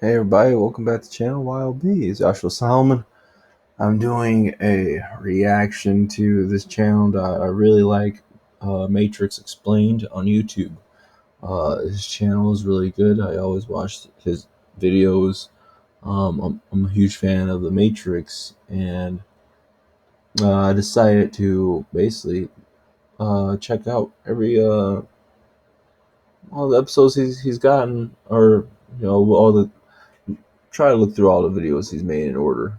Hey everybody, welcome back to the channel Y.O.B. It's Joshua Solomon. I'm doing a reaction to this channel that I really like, Matrix Explained on YouTube. His channel is really good. I always watch his videos. I'm a huge fan of the Matrix, and I decided to basically check out all the episodes he's gotten, or all the try to look through all the videos he's made in order,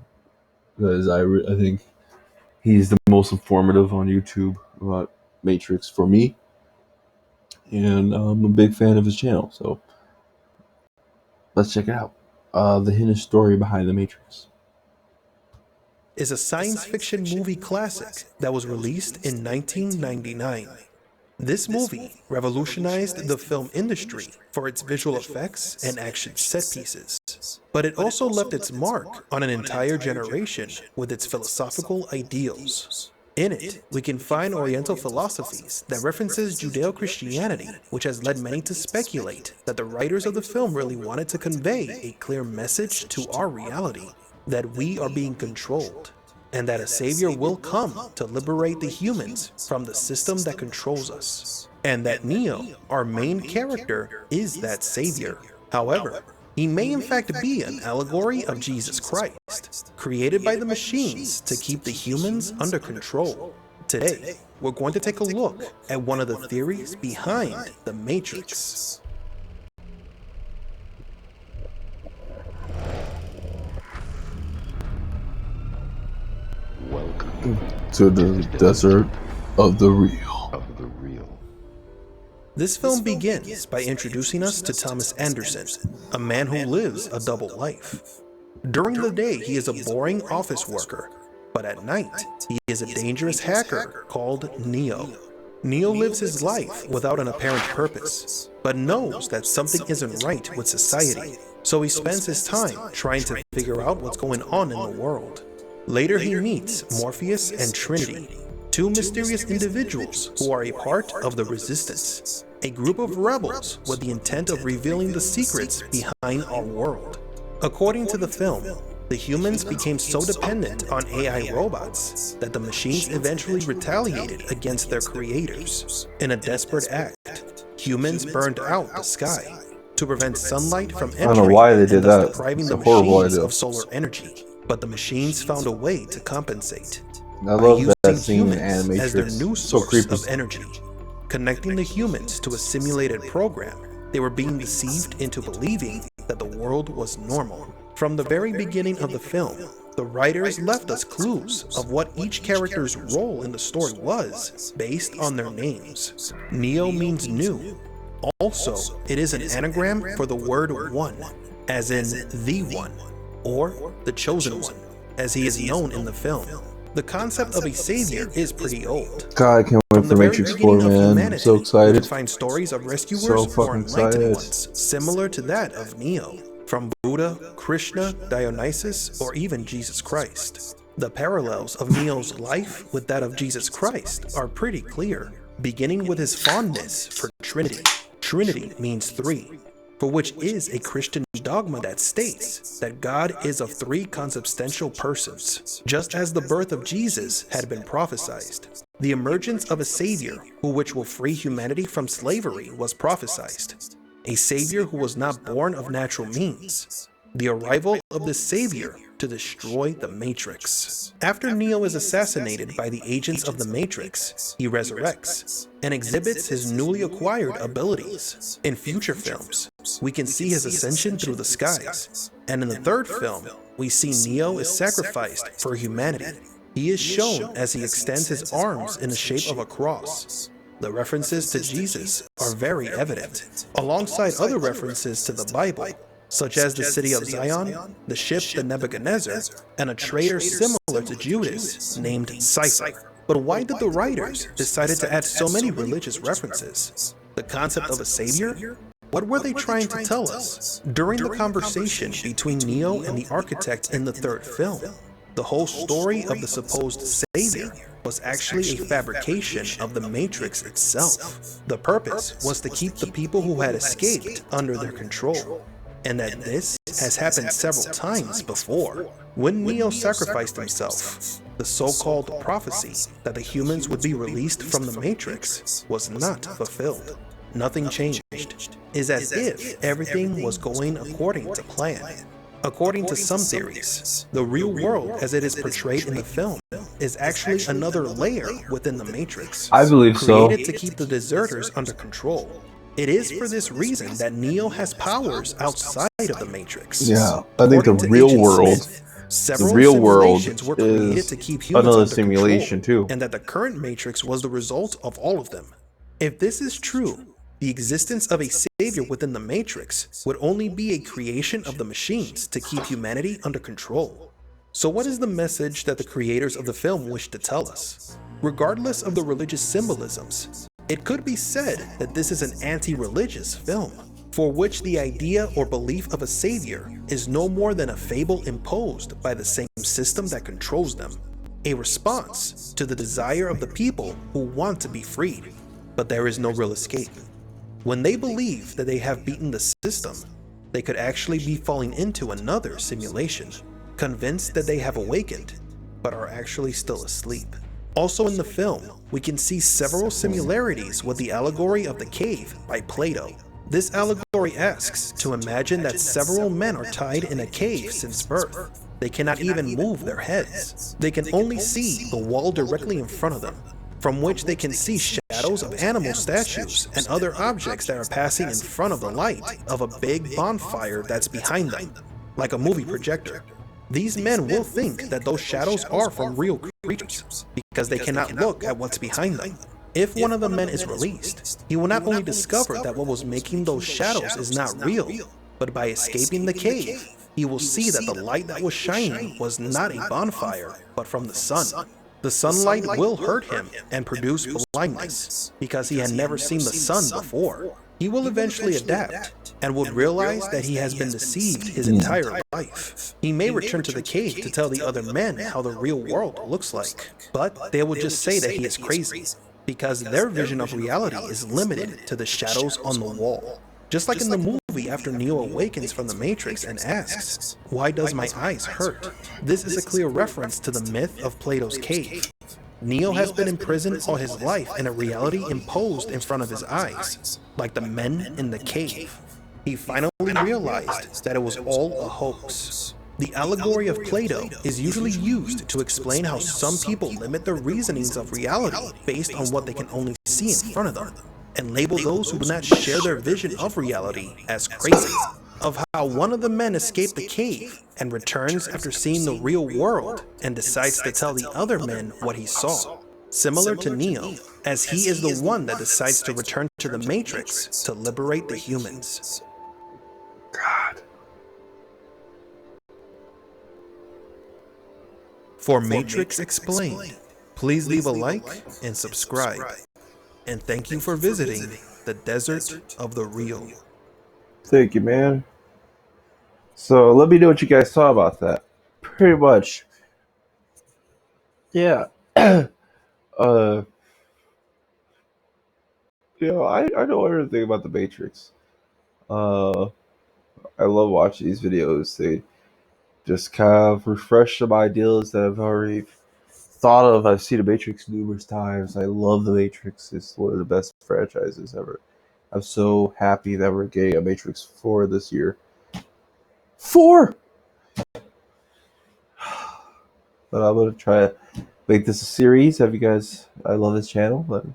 because I think he's the most informative on YouTube about Matrix for me, and I'm a big fan of his channel. So let's check it out. The hidden story behind the Matrix is a science fiction movie classic that was released in 1999. This movie revolutionized the film industry for its visual effects and action set pieces, but it also left its mark on an entire generation with its philosophical ideals. In it, we can find Oriental philosophies that references Judeo-Christianity, which has led many to speculate that the writers of the film really wanted to convey a clear message to our reality, that we are being controlled, and that a savior will come to liberate the humans from the system that controls us, and that Neo, our main character, is that savior. However, he may in fact be an allegory of Jesus Christ, created by the machines to keep the humans under control. Today, we're going to take a look at one of the theories behind the Matrix. Welcome to the desert of the real. of the real. This film begins by introducing us to Thomas Anderson, a man who lives a double life. During the day, he is a boring office worker, but at night, he is a dangerous hacker called Neo. Neo lives his life without an apparent purpose, but knows that something isn't right with society, so he spends his time trying to figure out what's going on in the world. Later, he meets Morpheus and Trinity, two mysterious individuals who are a part of the Resistance, a group of rebels with the intent of revealing the secrets behind our world. According to the film, the humans became so dependent on AI robots that the machines eventually retaliated against their creators. In a desperate act, humans burned out the sky to prevent sunlight from entering, I don't know why they did and thus that. depriving It's the a horrible machines idea. of solar energy. But the machines found a way to compensate I by love that using scene in humans as their Animatrix. new So source creepy. of energy. Connecting the humans to a simulated program, they were being deceived into believing that the world was normal. From the very beginning of the film, the writers left us clues of what each character's role in the story was based on their names. Neo means new. Also, it is an anagram for the word one, as in the one, or the chosen one, as he is known in the film. The concept of a savior is pretty old. God, I can't wait From for the very Matrix 4, beginning of man. I'm humanity, so we can excited. find stories of rescuers So or fucking enlightened excited. ones, similar to that of Neo, from Buddha, Krishna, Dionysus, or even Jesus Christ. The parallels of Neo's life with that of Jesus Christ are pretty clear, beginning with his fondness for Trinity. Trinity means three, for which is a Christian dogma that states that God is of three consubstantial persons, just as the birth of Jesus had been prophesied. The emergence of a savior which will free humanity from slavery was prophesied, a savior who was not born of natural means. The arrival of the savior to destroy the Matrix. After Neo is assassinated by the agents of the Matrix, he resurrects and exhibits his newly acquired abilities. In future films, we can see his ascension through the skies, and in the third film, we see Neo is sacrificed for humanity. He is shown as he extends his arms in the shape of a cross. The references to Jesus are very evident, alongside other references to the Bible, such as the city of Zion, the ship the Nebuchadnezzar, and a traitor similar to Judas named Cypher. But why did the writers decide to add so many religious references? The concept of a savior? What were they trying to tell us? During the conversation between Neo and the architect in the third film, the whole story of the supposed savior was actually a fabrication of the Matrix itself. The purpose was to keep the people who had escaped under their control. and that this has happened several times before. When Neo sacrificed himself, the so-called prophecy that the humans would be released from the Matrix was not fulfilled. Nothing changed. It's as if everything was going according to plan. According to some theories, the real world as it is portrayed in the film is actually another layer within the Matrix, I believe so. created to keep the deserters under control. It is for this reason that Neo has powers outside of the Matrix. Yeah, I think the According to real Agent world, Smith, the several real world simulations were created is to keep humans another under simulation control, too. and that the current Matrix was the result of all of them. If this is true, the existence of a savior within the Matrix would only be a creation of the machines to keep humanity under control. So what is the message that the creators of the film wish to tell us? Regardless of the religious symbolisms, it could be said that this is an anti-religious film, for which the idea or belief of a savior is no more than a fable imposed by the same system that controls them, a response to the desire of the people who want to be freed, but there is no real escape. When they believe that they have beaten the system, they could actually be falling into another simulation, convinced that they have awakened, but are actually still asleep. Also in the film, we can see several similarities with the allegory of the cave by Plato. This allegory asks to imagine that several men are tied in a cave since birth. They cannot even move their heads. They can only see the wall directly in front of them, from which they can see shadows of animal statues and other objects that are passing in front of the light of a big bonfire that's behind them, like a movie projector. These men will think that those shadows are from real creatures, because they cannot look at what's behind them. If one of the men is released, he will not only discover that what was making those shadows is not real, but by escaping the cave, he will see that the light that was shining was not a bonfire, but from the sun. The sunlight will hurt him and produce blindness, because he had never seen the sun before. He will eventually adapt and would realize that he has been deceived his entire life. He may return to the cave to tell the other men how the real world looks like, but they will just say that he is crazy, because their vision of reality is limited to the shadows on the wall. Just like in the movie after Neo awakens from the Matrix and asks, "Why does my eyes hurt?" This is a clear reference to the myth of Plato's cave. Neo has been imprisoned all his life in a reality imposed in front of his eyes, like the men in the cave. He finally realized that it was all a hoax. The allegory of Plato is usually used to explain how some people limit their reasonings of reality based on what they can only see in front of them, and label those who do not share their vision of reality as crazy. Of how one of the men escaped the cave and returns after seeing the real world and decides to tell the other men what he saw. Similar to Neo, as he is the one that decides to return to the Matrix to liberate the humans. God. For Matrix Explained, please leave a like and subscribe. And thank you for visiting the desert of the real. Thank you, man. So let me know what you guys thought about that. Pretty much. Yeah. uh I know everything about the Matrix. Uh I love watching these videos. They just kind of refresh some ideas that I've already thought of. I've seen the Matrix numerous times. I love the Matrix. It's one of the best franchises ever. I'm so happy that we're getting a Matrix 4 this year. 4! But I'm gonna try to make this a series. Have you guys? I love his channel. But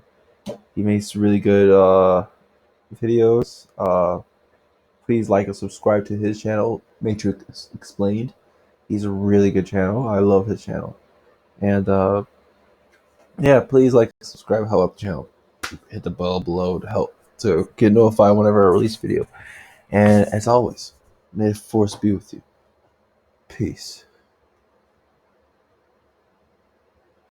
he makes really good videos. Please like and subscribe to his channel, Matrix Explained. He's a really good channel. I love his channel. And yeah, please like and subscribe. Help out the channel. Hit the bell below to help to get notified whenever I release video. And as always, may the force be with you. Peace.